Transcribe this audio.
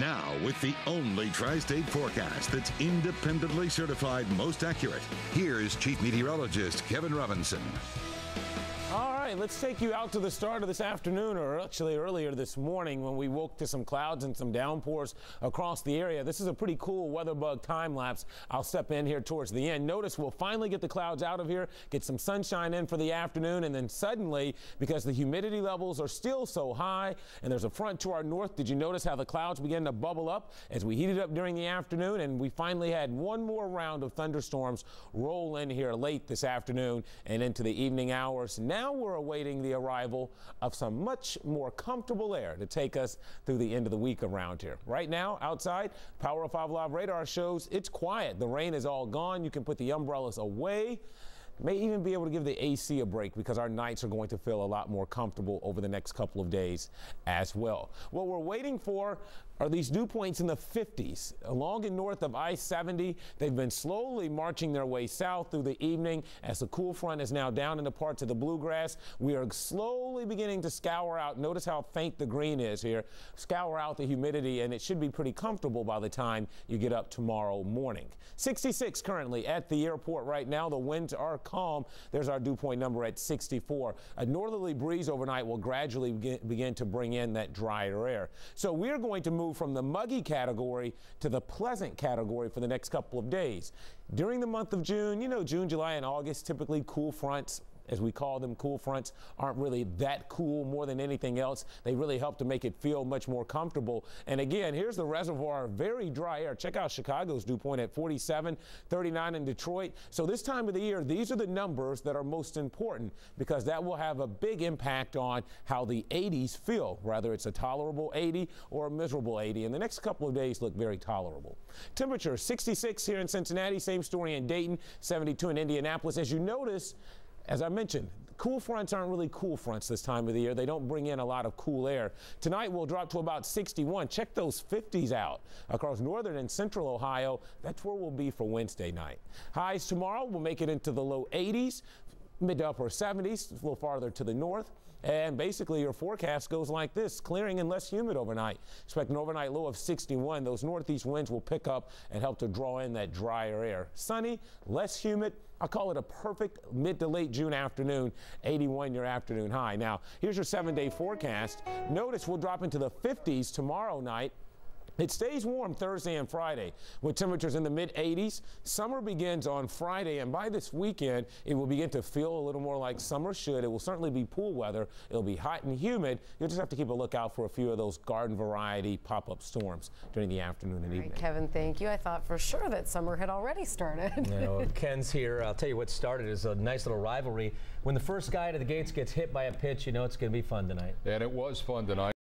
Now, with the only tri-state forecast that's independently certified most accurate, here's Chief Meteorologist Kevin Robinson. All right, let's take you out to the start of this afternoon, or actually earlier this morning when we woke to some clouds and some downpours across the area. This is a pretty cool weather bug time lapse. I'll step in here towards the end. Notice we'll finally get the clouds out of here, get some sunshine in for the afternoon, and then suddenly, because the humidity levels are still so high and there's a front to our north, did you notice how the clouds began to bubble up as we heated up during the afternoon? And we finally had one more round of thunderstorms roll in here late this afternoon and into the evening hours. Now we're awaiting the arrival of some much more comfortable air to take us through the end of the week around here. Right now, outside, Power 5 Live radar shows it's quiet. The rain is all gone. You can put the umbrellas away. May even be able to give the AC a break because our nights are going to feel a lot more comfortable over the next couple of days as well. What we're waiting for are these dew points in the 50s. Along and north of I-70, they've been slowly marching their way south through the evening. As the cool front is now down into parts of the bluegrass, we are slowly beginning to scour out. Notice how faint the green is here. Scour out the humidity, and it should be pretty comfortable by the time you get up tomorrow morning. 66 currently at the airport right now. The winds are calm. There's our dew point number at 64. A northerly breeze overnight will gradually begin to bring in that drier air. So we're going to move from the muggy category to the pleasant category for the next couple of days. During the month of June, you know, June, July, and August, typically cool fronts, as we call them, cool fronts, aren't really that cool more than anything else. They really help to make it feel much more comfortable. And again, here's the reservoir, very dry air. Check out Chicago's dew point at 47, 39 in Detroit. So this time of the year, these are the numbers that are most important because that will have a big impact on how the 80s feel, whether it's a tolerable 80 or a miserable 80. And the next couple of days look very tolerable. Temperature 66 here in Cincinnati, same story in Dayton, 72 in Indianapolis. As you notice, as I mentioned, cool fronts aren't really cool fronts this time of the year. They don't bring in a lot of cool air. Tonight we'll drop to about 61. Check those 50s out across northern and central Ohio. That's where we'll be for Wednesday night. Highs tomorrow will make it into the low 80s, mid to upper 70s, a little farther to the north. And basically your forecast goes like this, clearing and less humid overnight. Expect an overnight low of 61. Those northeast winds will pick up and help to draw in that drier air. Sunny, less humid. I'll call it a perfect mid to late June afternoon, 81 your afternoon high. Now, here's your 7-day forecast. Notice we'll drop into the 50s tomorrow night. It stays warm Thursday and Friday with temperatures in the mid-80s. Summer begins on Friday, and by this weekend, it will begin to feel a little more like summer should. It will certainly be pool weather. It'll be hot and humid. You'll just have to keep a lookout for a few of those garden variety pop-up storms during the afternoon and evening. Right, Kevin, thank you. I thought for sure that summer had already started. You know, Ken's here. I'll tell you what started is a nice little rivalry. When the first guy to the gates gets hit by a pitch, you know it's going to be fun tonight. And it was fun tonight.